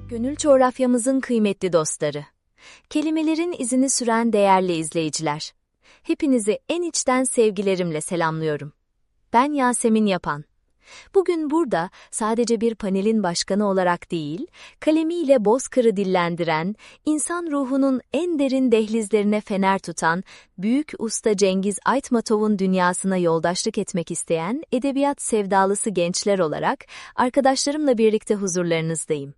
Gönül coğrafyamızın kıymetli dostları. Kelimelerin izini süren değerli izleyiciler. Hepinizi en içten sevgilerimle selamlıyorum. Ben Yasemin Yapan. Bugün burada sadece bir panelin başkanı olarak değil, kalemiyle bozkırı dillendiren, insan ruhunun en derin dehlizlerine fener tutan, büyük usta Cengiz Aytmatov'un dünyasına yoldaşlık etmek isteyen edebiyat sevdalısı gençler olarak arkadaşlarımla birlikte huzurlarınızdayım.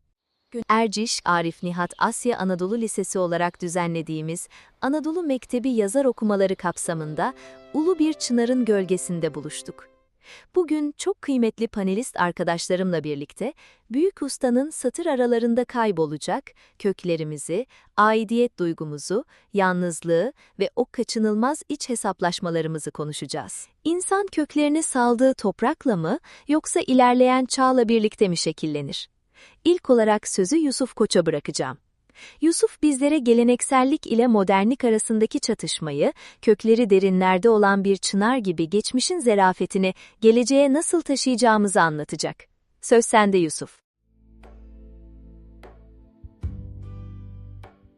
Erciş, Arif Nihat Asya Anadolu Lisesi olarak düzenlediğimiz Anadolu Mektebi yazar okumaları kapsamında ulu bir çınarın gölgesinde buluştuk. Bugün çok kıymetli panelist arkadaşlarımla birlikte büyük ustanın satır aralarında kaybolacak köklerimizi, aidiyet duygumuzu, yalnızlığı ve o kaçınılmaz iç hesaplaşmalarımızı konuşacağız. İnsan köklerini saldığı toprakla mı yoksa ilerleyen çağla birlikte mi şekillenir? İlk olarak sözü Yusuf Koç'a bırakacağım. Yusuf bizlere geleneksellik ile modernlik arasındaki çatışmayı, kökleri derinlerde olan bir çınar gibi geçmişin zerafetini geleceğe nasıl taşıyacağımızı anlatacak. Söz sende Yusuf.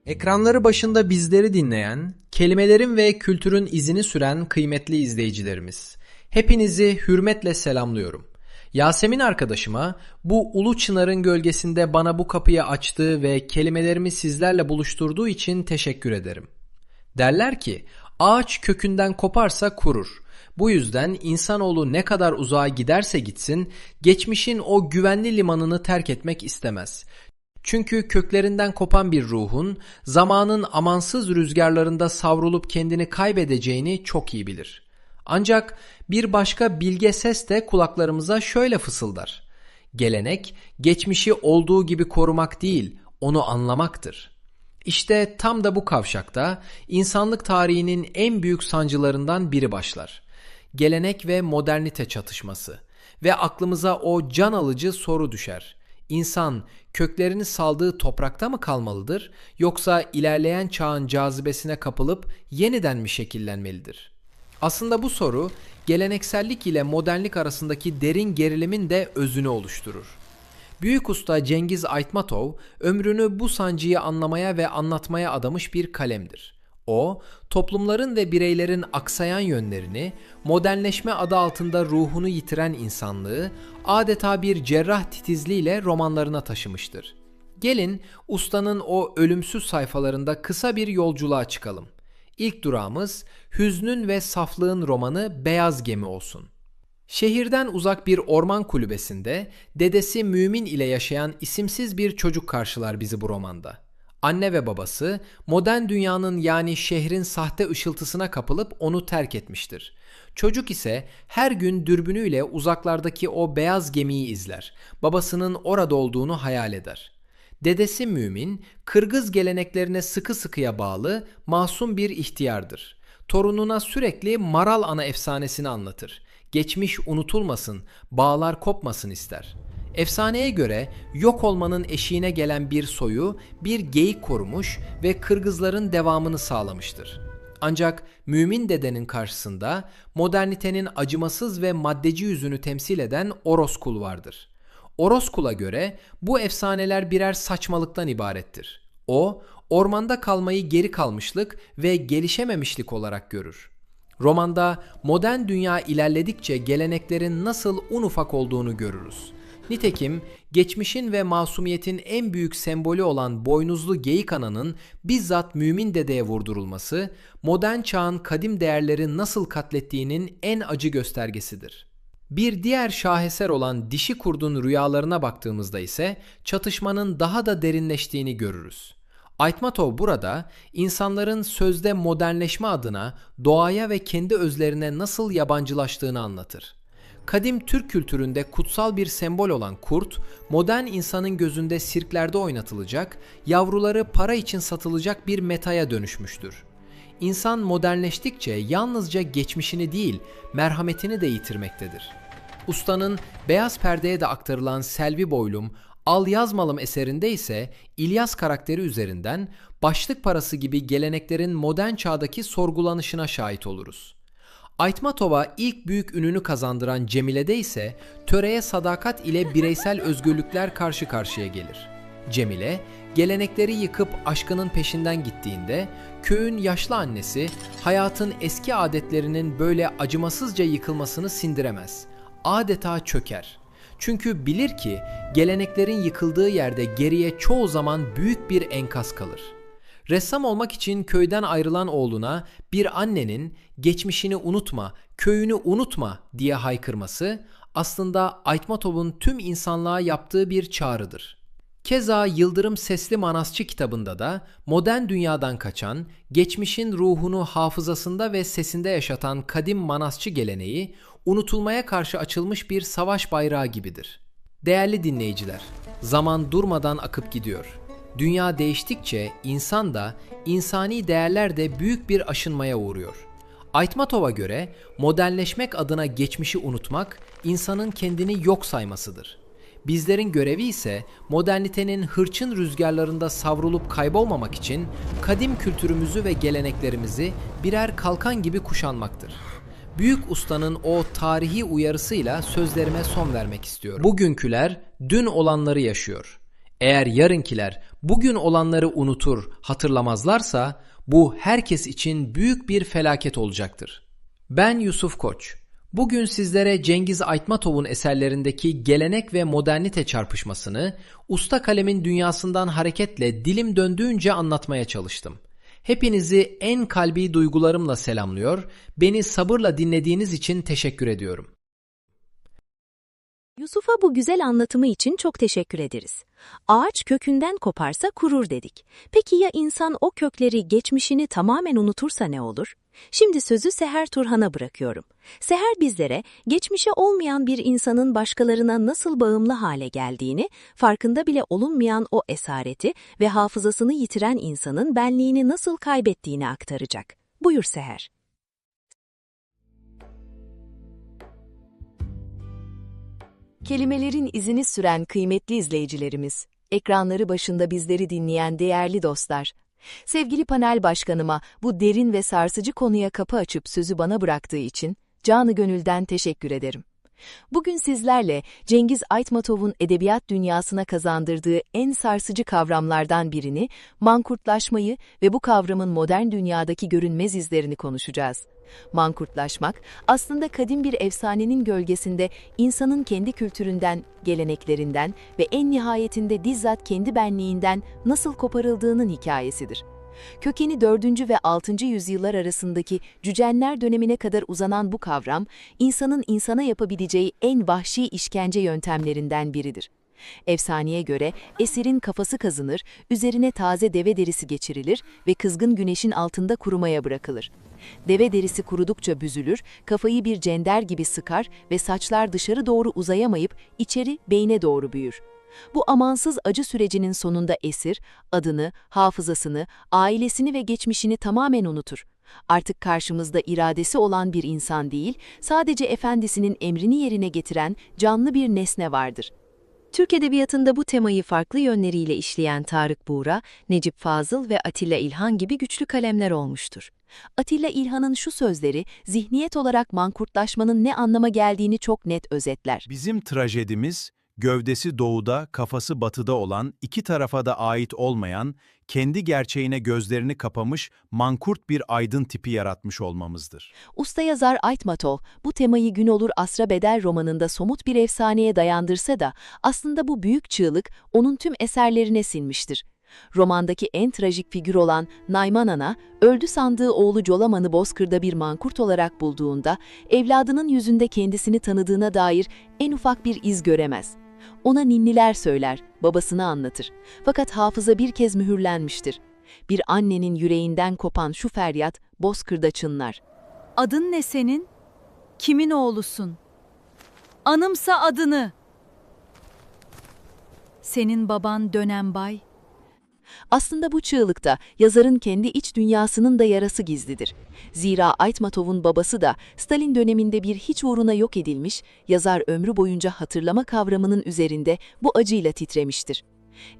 Ekranları başında bizleri dinleyen, kelimelerin ve kültürün izini süren kıymetli izleyicilerimiz. Hepinizi hürmetle selamlıyorum. Yasemin arkadaşıma bu ulu çınarın gölgesinde bana bu kapıyı açtığı ve kelimelerimi sizlerle buluşturduğu için teşekkür ederim. Derler ki, ağaç kökünden koparsa kurur. Bu yüzden insanoğlu ne kadar uzağa giderse gitsin, geçmişin o güvenli limanını terk etmek istemez. Çünkü köklerinden kopan bir ruhun, zamanın amansız rüzgarlarında savrulup kendini kaybedeceğini çok iyi bilir. Ancak bir başka bilge ses de kulaklarımıza şöyle fısıldar. Gelenek, geçmişi olduğu gibi korumak değil, onu anlamaktır. İşte tam da bu kavşakta insanlık tarihinin en büyük sancılarından biri başlar. Gelenek ve modernite çatışması ve aklımıza o can alıcı soru düşer. İnsan köklerini saldığı toprakta mı kalmalıdır yoksa ilerleyen çağın cazibesine kapılıp yeniden mi şekillenmelidir? Aslında bu soru geleneksellik ile modernlik arasındaki derin gerilimin de özünü oluşturur. Büyük usta Cengiz Aytmatov ömrünü bu sancıyı anlamaya ve anlatmaya adamış bir kalemdir. O, toplumların ve bireylerin aksayan yönlerini, modernleşme adı altında ruhunu yitiren insanlığı adeta bir cerrah titizliğiyle romanlarına taşımıştır. Gelin ustanın o ölümsüz sayfalarında kısa bir yolculuğa çıkalım. İlk durağımız hüznün ve saflığın romanı Beyaz Gemi olsun. Şehirden uzak bir orman kulübesinde dedesi Mümin ile yaşayan isimsiz bir çocuk karşılar bizi bu romanda. Anne ve babası modern dünyanın yani şehrin sahte ışıltısına kapılıp onu terk etmiştir. Çocuk ise her gün dürbünüyle uzaklardaki o beyaz gemiyi izler. Babasının orada olduğunu hayal eder. Dedesi Mümin, Kırgız geleneklerine sıkı sıkıya bağlı, masum bir ihtiyardır. Torununa sürekli Maral Ana efsanesini anlatır. Geçmiş unutulmasın, bağlar kopmasın ister. Efsaneye göre yok olmanın eşiğine gelen bir soyu bir geyik korumuş ve Kırgızların devamını sağlamıştır. Ancak Mümin dedenin karşısında modernitenin acımasız ve maddeci yüzünü temsil eden Orozkul vardır. Orozkul'a göre bu efsaneler birer saçmalıktan ibarettir. O, ormanda kalmayı geri kalmışlık ve gelişememişlik olarak görür. Romanda modern dünya ilerledikçe geleneklerin nasıl un ufak olduğunu görürüz. Nitekim geçmişin ve masumiyetin en büyük sembolü olan boynuzlu geyik ananın bizzat Mümin dedeye vurdurulması, modern çağın kadim değerleri nasıl katlettiğinin en acı göstergesidir. Bir diğer şaheser olan dişi kurdun rüyalarına baktığımızda ise çatışmanın daha da derinleştiğini görürüz. Aytmatov burada insanların sözde modernleşme adına doğaya ve kendi özlerine nasıl yabancılaştığını anlatır. Kadim Türk kültüründe kutsal bir sembol olan kurt, modern insanın gözünde sirklerde oynatılacak, yavruları para için satılacak bir metaya dönüşmüştür. İnsan modernleştikçe yalnızca geçmişini değil, merhametini de yitirmektedir. Ustanın Beyaz Perde'ye de aktarılan Selvi Boylum, Al Yazmalım eserinde ise İlyas karakteri üzerinden başlık parası gibi geleneklerin modern çağdaki sorgulanışına şahit oluruz. Aytmatov'a ilk büyük ününü kazandıran Cemile'de ise töreye sadakat ile bireysel özgürlükler karşı karşıya gelir. Cemile, gelenekleri yıkıp aşkının peşinden gittiğinde, köyün yaşlı annesi hayatın eski adetlerinin böyle acımasızca yıkılmasını sindiremez. Adeta çöker. Çünkü bilir ki geleneklerin yıkıldığı yerde geriye çoğu zaman büyük bir enkaz kalır. Ressam olmak için köyden ayrılan oğluna bir annenin geçmişini unutma, köyünü unutma diye haykırması aslında Aytmatov'un tüm insanlığa yaptığı bir çağrıdır. Keza Yıldırım Sesli Manasçı kitabında da modern dünyadan kaçan, geçmişin ruhunu hafızasında ve sesinde yaşatan kadim manasçı geleneği, unutulmaya karşı açılmış bir savaş bayrağı gibidir. Değerli dinleyiciler, zaman durmadan akıp gidiyor. Dünya değiştikçe insan da, insani değerler de büyük bir aşınmaya uğruyor. Aytmatov'a göre modernleşmek adına geçmişi unutmak, insanın kendini yok saymasıdır. Bizlerin görevi ise modernitenin hırçın rüzgarlarında savrulup kaybolmamak için kadim kültürümüzü ve geleneklerimizi birer kalkan gibi kuşanmaktır. Büyük ustanın o tarihi uyarısıyla sözlerime son vermek istiyorum. Bugünküler dün olanları yaşıyor. Eğer yarınkiler bugün olanları unutur, hatırlamazlarsa bu herkes için büyük bir felaket olacaktır. Ben Yusuf Koç. Bugün sizlere Cengiz Aytmatov'un eserlerindeki gelenek ve modernite çarpışmasını usta kalemin dünyasından hareketle dilim döndüğünce anlatmaya çalıştım. Hepinizi en kalbi duygularımla selamlıyor, beni sabırla dinlediğiniz için teşekkür ediyorum. Yusuf'a bu güzel anlatımı için çok teşekkür ederiz. Ağaç kökünden koparsa kurur dedik. Peki ya insan o kökleri, geçmişini tamamen unutursa ne olur? Şimdi sözü Seher Turhan'a bırakıyorum. Seher bizlere geçmişi olmayan bir insanın başkalarına nasıl bağımlı hale geldiğini, farkında bile olunmayan o esareti ve hafızasını yitiren insanın benliğini nasıl kaybettiğini aktaracak. Buyur Seher. Kelimelerin izini süren kıymetli izleyicilerimiz, ekranları başında bizleri dinleyen değerli dostlar, sevgili panel başkanıma bu derin ve sarsıcı konuya kapı açıp sözü bana bıraktığı için canı gönülden teşekkür ederim. Bugün sizlerle Cengiz Aytmatov'un edebiyat dünyasına kazandırdığı en sarsıcı kavramlardan birini, mankurtlaşmayı ve bu kavramın modern dünyadaki görünmez izlerini konuşacağız. Mankurtlaşmak, aslında kadim bir efsanenin gölgesinde insanın kendi kültüründen, geleneklerinden ve en nihayetinde bizzat kendi benliğinden nasıl koparıldığının hikayesidir. Kökeni 4. ve 6. yüzyıllar arasındaki Cücenler dönemine kadar uzanan bu kavram, insanın insana yapabileceği en vahşi işkence yöntemlerinden biridir. Efsaneye göre esirin kafası kazınır, üzerine taze deve derisi geçirilir ve kızgın güneşin altında kurumaya bırakılır. Deve derisi kurudukça büzülür, kafayı bir cender gibi sıkar ve saçlar dışarı doğru uzayamayıp içeri beyne doğru büyür. Bu amansız acı sürecinin sonunda esir, adını, hafızasını, ailesini ve geçmişini tamamen unutur. Artık karşımızda iradesi olan bir insan değil, sadece efendisinin emrini yerine getiren canlı bir nesne vardır. Türk edebiyatında bu temayı farklı yönleriyle işleyen Tarık Buğra, Necip Fazıl ve Atilla İlhan gibi güçlü kalemler olmuştur. Atilla İlhan'ın şu sözleri, zihniyet olarak mankurtlaşmanın ne anlama geldiğini çok net özetler. Bizim trajedimiz, gövdesi doğuda, kafası batıda olan, iki tarafa da ait olmayan, kendi gerçeğine gözlerini kapamış, mankurt bir aydın tipi yaratmış olmamızdır. Usta yazar Aytmatov, bu temayı Gün Olur Asra Bedel romanında somut bir efsaneye dayandırsa da, aslında bu büyük çığlık onun tüm eserlerine sinmiştir. Romandaki en trajik figür olan Nayman Ana, öldü sandığı oğlu Colaman'ı bozkırda bir mankurt olarak bulduğunda, evladının yüzünde kendisini tanıdığına dair en ufak bir iz göremez. Ona ninniler söyler, babasını anlatır. Fakat hafıza bir kez mühürlenmiştir. Bir annenin yüreğinden kopan şu feryat bozkırda çınlar. Adın ne senin? Kimin oğlusun? Anımsa adını. Senin baban Dönembay. Aslında bu çığlıkta yazarın kendi iç dünyasının da yarası gizlidir. Zira Aytmatov'un babası da Stalin döneminde bir hiç uğruna yok edilmiş, yazar ömrü boyunca hatırlama kavramının üzerinde bu acıyla titremiştir.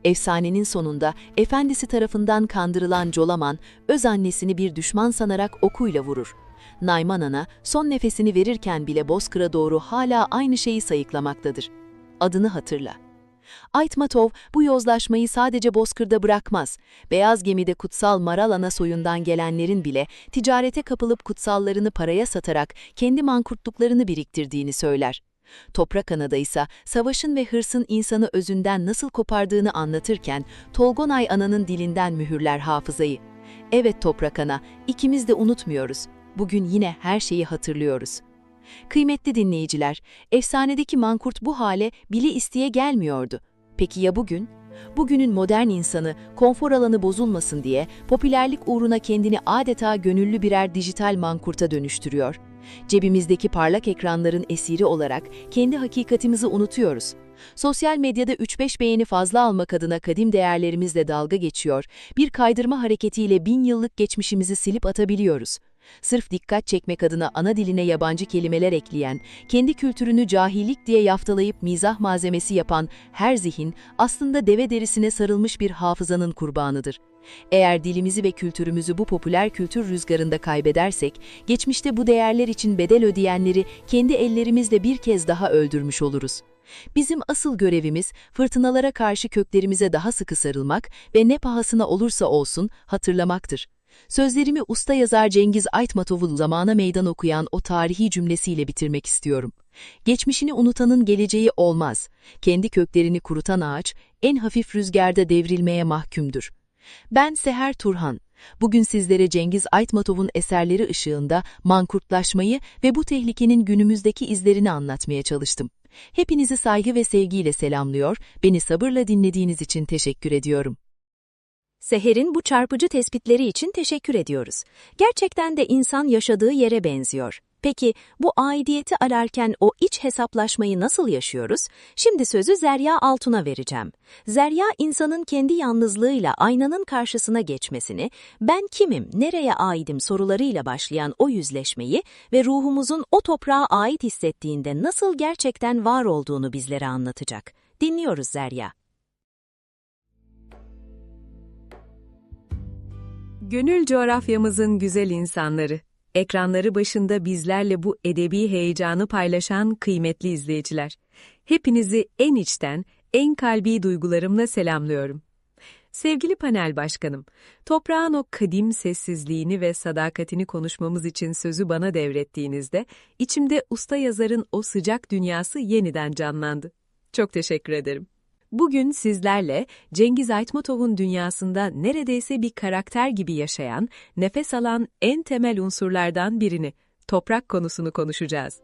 Efsanenin sonunda efendisi tarafından kandırılan Colaman, öz annesini bir düşman sanarak okuyla vurur. Nayman Ana son nefesini verirken bile bozkıra doğru hala aynı şeyi sayıklamaktadır. Adını hatırla. Aytmatov bu yozlaşmayı sadece bozkırda bırakmaz. Beyaz gemide kutsal Maral Ana soyundan gelenlerin bile ticarete kapılıp kutsallarını paraya satarak kendi mankurtluklarını biriktirdiğini söyler. Toprak Ana'da ise savaşın ve hırsın insanı özünden nasıl kopardığını anlatırken Tolgonay Ana'nın dilinden mühürler hafızayı. Evet Toprak Ana, ikimiz de unutmuyoruz. Bugün yine her şeyi hatırlıyoruz. Kıymetli dinleyiciler, efsanedeki mankurt bu hale bile isteye gelmiyordu. Peki ya bugün? Bugünün modern insanı, konfor alanı bozulmasın diye popülerlik uğruna kendini adeta gönüllü birer dijital mankurta dönüştürüyor. Cebimizdeki parlak ekranların esiri olarak kendi hakikatimizi unutuyoruz. Sosyal medyada 3-5 beğeni fazla almak adına kadim değerlerimizle dalga geçiyor, bir kaydırma hareketiyle 1000 yıllık geçmişimizi silip atabiliyoruz. Sırf dikkat çekmek adına ana diline yabancı kelimeler ekleyen, kendi kültürünü cahillik diye yaftalayıp mizah malzemesi yapan her zihin aslında deve derisine sarılmış bir hafızanın kurbanıdır. Eğer dilimizi ve kültürümüzü bu popüler kültür rüzgarında kaybedersek, geçmişte bu değerler için bedel ödeyenleri kendi ellerimizle bir kez daha öldürmüş oluruz. Bizim asıl görevimiz fırtınalara karşı köklerimize daha sıkı sarılmak ve ne pahasına olursa olsun hatırlamaktır. Sözlerimi usta yazar Cengiz Aytmatov'un zamana meydan okuyan o tarihi cümlesiyle bitirmek istiyorum. Geçmişini unutanın geleceği olmaz. Kendi köklerini kurutan ağaç en hafif rüzgarda devrilmeye mahkumdur. Ben Seher Turhan. Bugün sizlere Cengiz Aytmatov'un eserleri ışığında mankurtlaşmayı ve bu tehlikenin günümüzdeki izlerini anlatmaya çalıştım. Hepinizi saygı ve sevgiyle selamlıyor, beni sabırla dinlediğiniz için teşekkür ediyorum. Seher'in bu çarpıcı tespitleri için teşekkür ediyoruz. Gerçekten de insan yaşadığı yere benziyor. Peki bu aidiyeti ararken o iç hesaplaşmayı nasıl yaşıyoruz? Şimdi sözü Zerya Altun'a vereceğim. Zerya, insanın kendi yalnızlığıyla aynanın karşısına geçmesini, ben kimim, nereye aidim sorularıyla başlayan o yüzleşmeyi ve ruhumuzun o toprağa ait hissettiğinde nasıl gerçekten var olduğunu bizlere anlatacak. Dinliyoruz Zerya. Gönül coğrafyamızın güzel insanları, ekranları başında bizlerle bu edebi heyecanı paylaşan kıymetli izleyiciler. Hepinizi en içten, en kalbi duygularımla selamlıyorum. Sevgili panel başkanım, toprağın o kadim sessizliğini ve sadakatini konuşmamız için sözü bana devrettiğinizde, içimde usta yazarın o sıcak dünyası yeniden canlandı. Çok teşekkür ederim. Bugün sizlerle Cengiz Aytmatov'un dünyasında neredeyse bir karakter gibi yaşayan, nefes alan en temel unsurlardan birini, toprak konusunu konuşacağız.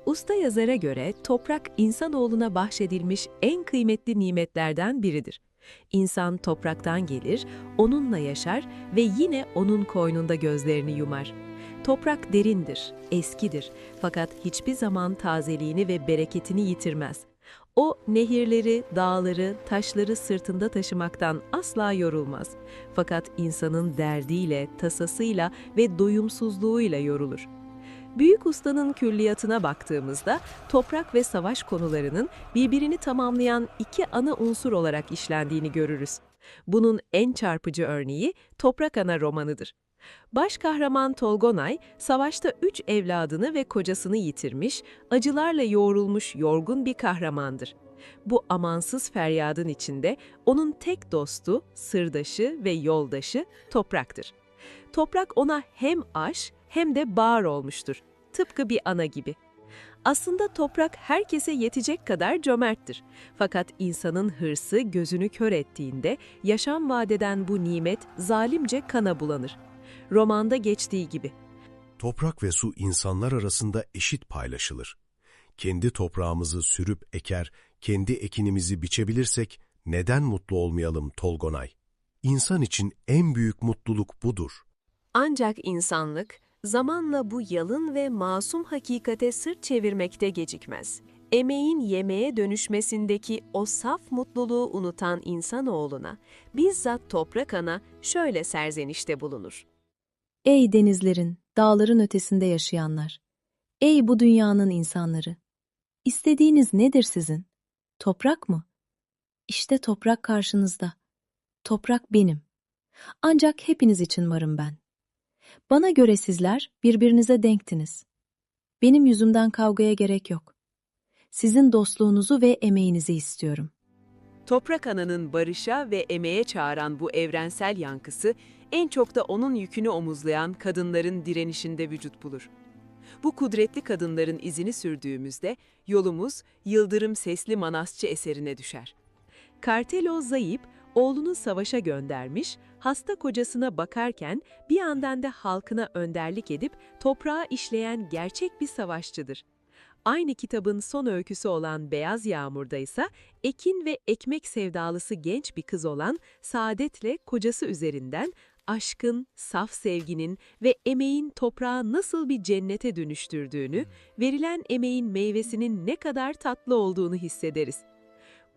Usta yazara göre toprak insanoğluna bahşedilmiş en kıymetli nimetlerden biridir. İnsan topraktan gelir, onunla yaşar ve yine onun koynunda gözlerini yumar. Toprak derindir, eskidir fakat hiçbir zaman tazeliğini ve bereketini yitirmez. O nehirleri, dağları, taşları sırtında taşımaktan asla yorulmaz. Fakat insanın derdiyle, tasasıyla ve doyumsuzluğuyla yorulur. Büyük ustanın külliyatına baktığımızda toprak ve savaş konularının birbirini tamamlayan iki ana unsur olarak işlendiğini görürüz. Bunun en çarpıcı örneği Toprak Ana romanıdır. Baş kahraman Tolgonay, savaşta 3 evladını ve kocasını yitirmiş, acılarla yoğrulmuş yorgun bir kahramandır. Bu amansız feryadın içinde onun tek dostu, sırdaşı ve yoldaşı topraktır. Toprak ona hem aş hem de bağır olmuştur, tıpkı bir ana gibi. Aslında toprak herkese yetecek kadar cömerttir. Fakat insanın hırsı gözünü kör ettiğinde yaşam vadeden bu nimet zalimce kana bulanır. Romanda geçtiği gibi. Toprak ve su insanlar arasında eşit paylaşılır. Kendi toprağımızı sürüp eker, kendi ekinimizi biçebilirsek neden mutlu olmayalım Tolgonay? İnsan için en büyük mutluluk budur. Ancak insanlık zamanla bu yalın ve masum hakikate sırt çevirmekte gecikmez. Emeğin yemeğe dönüşmesindeki o saf mutluluğu unutan insanoğluna bizzat Toprak Ana şöyle serzenişte bulunur. Ey denizlerin, dağların ötesinde yaşayanlar! Ey bu dünyanın insanları! İstediğiniz nedir sizin? Toprak mı? İşte toprak karşınızda. Toprak benim. Ancak hepiniz için varım ben. Bana göre sizler birbirinize denktiniz. Benim yüzümden kavgaya gerek yok. Sizin dostluğunuzu ve emeğinizi istiyorum. Toprak Ana'nın barışa ve emeğe çağıran bu evrensel yankısı, en çok da onun yükünü omuzlayan kadınların direnişinde vücut bulur. Bu kudretli kadınların izini sürdüğümüzde, yolumuz Yıldırım Sesli Manasçı eserine düşer. Kartelo Zayip, oğlunu savaşa göndermiş, hasta kocasına bakarken bir yandan da halkına önderlik edip toprağı işleyen gerçek bir savaşçıdır. Aynı kitabın son öyküsü olan Beyaz Yağmur'da ise ekin ve ekmek sevdalısı genç bir kız olan Saadet'le kocası üzerinden aşkın, saf sevginin ve emeğin toprağı nasıl bir cennete dönüştürdüğünü, verilen emeğin meyvesinin ne kadar tatlı olduğunu hissederiz.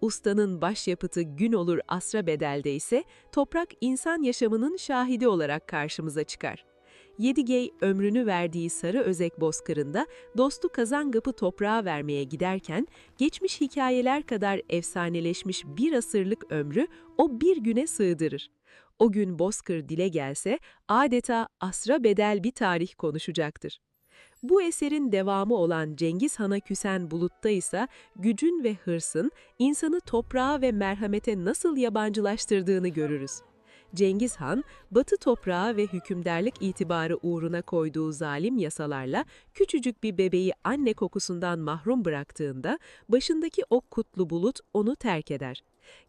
Ustanın başyapıtı Gün Olur Asra Bedel'de ise toprak insan yaşamının şahidi olarak karşımıza çıkar. Yedigey ömrünü verdiği Sarı Özek bozkırında dostu Kazangap'ı toprağa vermeye giderken, geçmiş hikayeler kadar efsaneleşmiş bir asırlık ömrü o bir güne sığdırır. O gün bozkır dile gelse adeta asra bedel bir tarih konuşacaktır. Bu eserin devamı olan Cengiz Han'a küsen Bulut'ta ise gücün ve hırsın insanı toprağa ve merhamete nasıl yabancılaştırdığını görürüz. Cengiz Han, Batı toprağı ve hükümdarlık itibarı uğruna koyduğu zalim yasalarla küçücük bir bebeği anne kokusundan mahrum bıraktığında başındaki o kutlu bulut onu terk eder.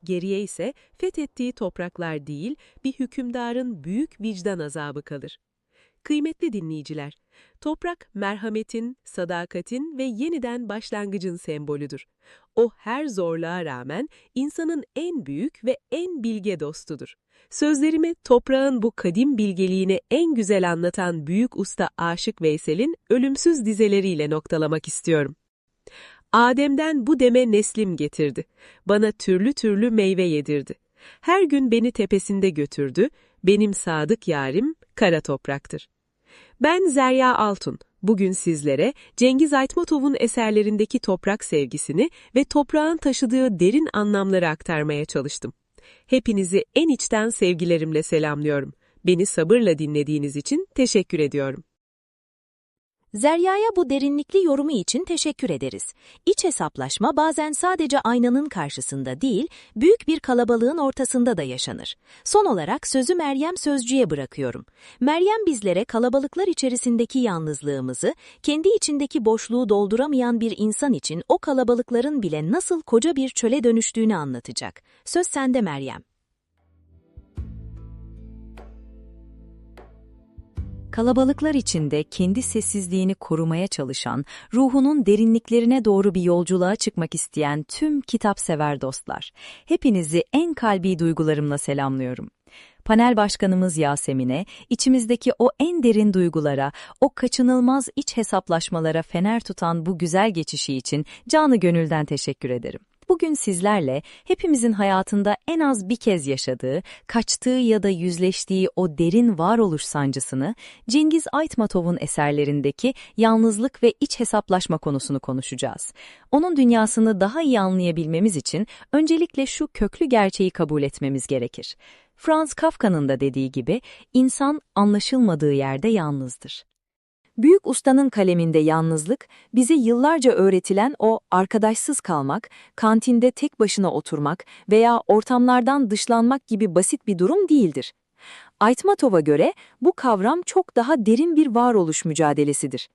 Geriye ise fethettiği topraklar değil, bir hükümdarın büyük vicdan azabı kalır. Kıymetli dinleyiciler, toprak merhametin, sadakatin ve yeniden başlangıcın sembolüdür. O her zorluğa rağmen insanın en büyük ve en bilge dostudur. Sözlerimi toprağın bu kadim bilgeliğini en güzel anlatan büyük usta Aşık Veysel'in ölümsüz dizeleriyle noktalamak istiyorum. Adem'den bu deme neslim getirdi. Bana türlü türlü meyve yedirdi. Her gün beni tepesinde götürdü. Benim sadık yarim kara topraktır. Ben Zerya Altun. Bugün sizlere Cengiz Aytmatov'un eserlerindeki toprak sevgisini ve toprağın taşıdığı derin anlamları aktarmaya çalıştım. Hepinizi en içten sevgilerimle selamlıyorum. Beni sabırla dinlediğiniz için teşekkür ediyorum. Zerya'ya bu derinlikli yorumu için teşekkür ederiz. İç hesaplaşma bazen sadece aynanın karşısında değil, büyük bir kalabalığın ortasında da yaşanır. Son olarak sözü Meryem Sözcü'ye bırakıyorum. Meryem bizlere kalabalıklar içerisindeki yalnızlığımızı, kendi içindeki boşluğu dolduramayan bir insan için o kalabalıkların bile nasıl koca bir çöle dönüştüğünü anlatacak. Söz sende Meryem. Kalabalıklar içinde kendi sessizliğini korumaya çalışan, ruhunun derinliklerine doğru bir yolculuğa çıkmak isteyen tüm kitapsever dostlar, hepinizi en kalbi duygularımla selamlıyorum. Panel başkanımız Yasemin'e, içimizdeki o en derin duygulara, o kaçınılmaz iç hesaplaşmalara fener tutan bu güzel geçişi için canı gönülden teşekkür ederim. Bugün sizlerle hepimizin hayatında en az bir kez yaşadığı, kaçtığı ya da yüzleştiği o derin varoluş sancısını Cengiz Aytmatov'un eserlerindeki yalnızlık ve iç hesaplaşma konusunu konuşacağız. Onun dünyasını daha iyi anlayabilmemiz için öncelikle şu köklü gerçeği kabul etmemiz gerekir. Franz Kafka'nın da dediği gibi, insan anlaşılmadığı yerde yalnızdır. Büyük ustanın kaleminde yalnızlık, bize yıllarca öğretilen o arkadaşsız kalmak, kantinde tek başına oturmak veya ortamlardan dışlanmak gibi basit bir durum değildir. Aytmatov'a göre bu kavram çok daha derin bir varoluş mücadelesidir.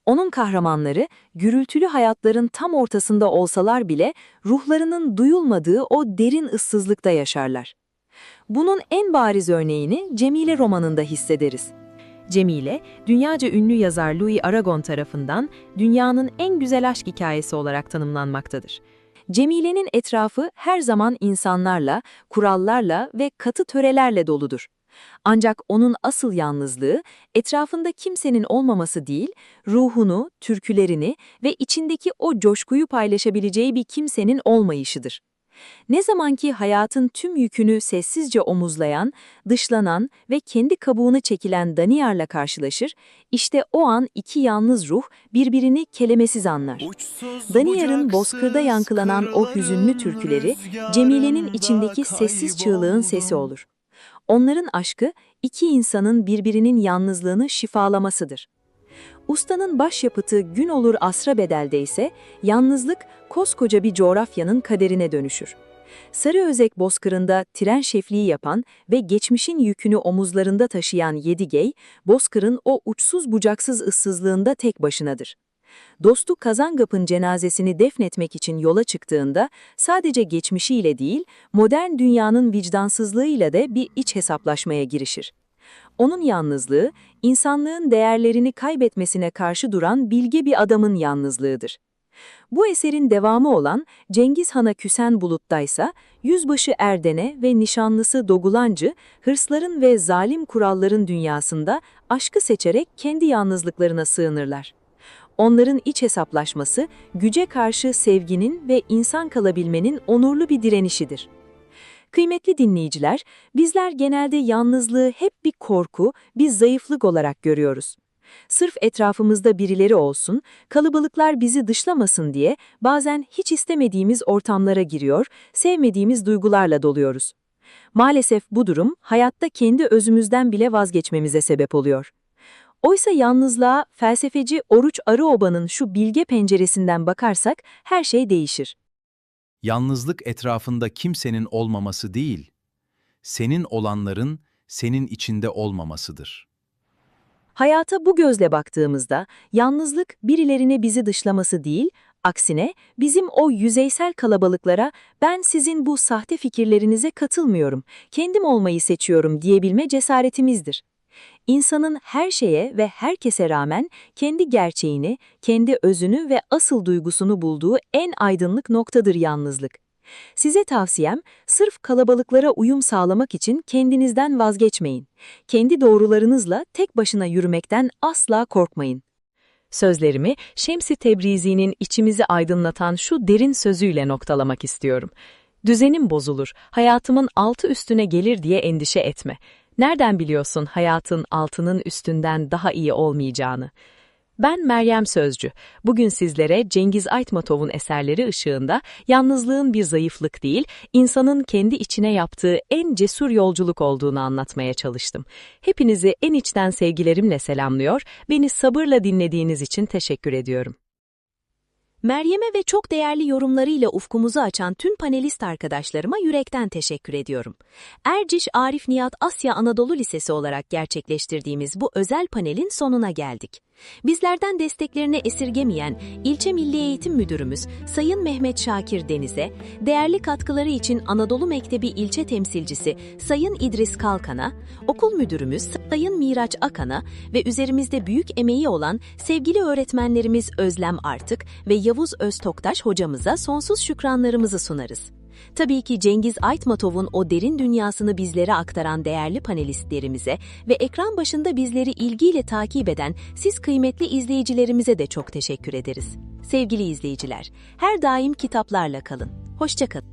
Onun kahramanları, gürültülü hayatların tam ortasında olsalar bile ruhlarının duyulmadığı o derin ıssızlıkta yaşarlar. Bunun en bariz örneğini Cemile romanında hissederiz. Cemile, dünyaca ünlü yazar Louis Aragon tarafından dünyanın en güzel aşk hikayesi olarak tanımlanmaktadır. Cemile'nin etrafı her zaman insanlarla, kurallarla ve katı törelerle doludur. Ancak onun asıl yalnızlığı, etrafında kimsenin olmaması değil, ruhunu, türkülerini ve içindeki o coşkuyu paylaşabileceği bir kimsenin olmayışıdır. Ne zamanki hayatın tüm yükünü sessizce omuzlayan, dışlanan ve kendi kabuğunu çekilen Daniyar'la karşılaşır, işte o an iki yalnız ruh birbirini kelimesiz anlar. Daniyar'ın bozkırda yankılanan o hüzünlü türküleri, Cemile'nin içindeki sessiz çığlığın sesi olur. Onların aşkı, iki insanın birbirinin yalnızlığını şifalamasıdır. Ustanın başyapıtı Gün Olur Asra Bedel'de ise yalnızlık koskoca bir coğrafyanın kaderine dönüşür. Sarıözek bozkırında tren şefliği yapan ve geçmişin yükünü omuzlarında taşıyan Yedigey, bozkırın o uçsuz bucaksız ıssızlığında tek başınadır. Dostu Kazangap'ın cenazesini defnetmek için yola çıktığında sadece geçmişiyle değil, modern dünyanın vicdansızlığıyla da bir iç hesaplaşmaya girişir. Onun yalnızlığı, insanlığın değerlerini kaybetmesine karşı duran bilge bir adamın yalnızlığıdır. Bu eserin devamı olan Cengiz Han'a küsen Bulut'taysa, yüzbaşı Erden'e ve nişanlısı Dogulancı, hırsların ve zalim kuralların dünyasında aşkı seçerek kendi yalnızlıklarına sığınırlar. Onların iç hesaplaşması, güce karşı sevginin ve insan kalabilmenin onurlu bir direnişidir. Kıymetli dinleyiciler, bizler genelde yalnızlığı hep bir korku, bir zayıflık olarak görüyoruz. Sırf etrafımızda birileri olsun, kalabalıklar bizi dışlamasın diye bazen hiç istemediğimiz ortamlara giriyor, sevmediğimiz duygularla doluyoruz. Maalesef bu durum hayatta kendi özümüzden bile vazgeçmemize sebep oluyor. Oysa yalnızlığa felsefeci Oruç Arıoba'nın şu bilge penceresinden bakarsak her şey değişir. Yalnızlık etrafında kimsenin olmaması değil, senin olanların senin içinde olmamasıdır. Hayata bu gözle baktığımızda yalnızlık birilerine bizi dışlaması değil, aksine bizim o yüzeysel kalabalıklara ben sizin bu sahte fikirlerinize katılmıyorum, kendim olmayı seçiyorum diyebilme cesaretimizdir. İnsanın her şeye ve herkese rağmen kendi gerçeğini, kendi özünü ve asıl duygusunu bulduğu en aydınlık noktadır yalnızlık. Size tavsiyem, sırf kalabalıklara uyum sağlamak için kendinizden vazgeçmeyin. Kendi doğrularınızla tek başına yürümekten asla korkmayın. Sözlerimi Şems-i Tebrizi'nin içimizi aydınlatan şu derin sözüyle noktalamak istiyorum. Düzenim bozulur, hayatımın altı üstüne gelir diye endişe etme. Nereden biliyorsun hayatın altının üstünden daha iyi olmayacağını? Ben Meryem Sözcü. Bugün sizlere Cengiz Aytmatov'un eserleri ışığında yalnızlığın bir zayıflık değil, insanın kendi içine yaptığı en cesur yolculuk olduğunu anlatmaya çalıştım. Hepinizi en içten sevgilerimle selamlıyor, beni sabırla dinlediğiniz için teşekkür ediyorum. Meryem'e ve çok değerli yorumlarıyla ufkumuzu açan tüm panelist arkadaşlarıma yürekten teşekkür ediyorum. Erciş Arif Nihat Asya Anadolu Lisesi olarak gerçekleştirdiğimiz bu özel panelin sonuna geldik. Bizlerden desteklerini esirgemeyen İlçe Milli Eğitim Müdürümüz Sayın Mehmet Şakir Deniz'e, değerli katkıları için Anadolu Mektebi İlçe Temsilcisi Sayın İdris Kalkan'a, Okul Müdürümüz Sayın Miraç Akan'a ve üzerimizde büyük emeği olan sevgili öğretmenlerimiz Özlem Artık ve Yavuz Öztoktaş hocamıza sonsuz şükranlarımızı sunarız. Tabii ki Cengiz Aytmatov'un o derin dünyasını bizlere aktaran değerli panelistlerimize ve ekran başında bizleri ilgiyle takip eden siz kıymetli izleyicilerimize de çok teşekkür ederiz. Sevgili izleyiciler, her daim kitaplarla kalın. Hoşça kalın.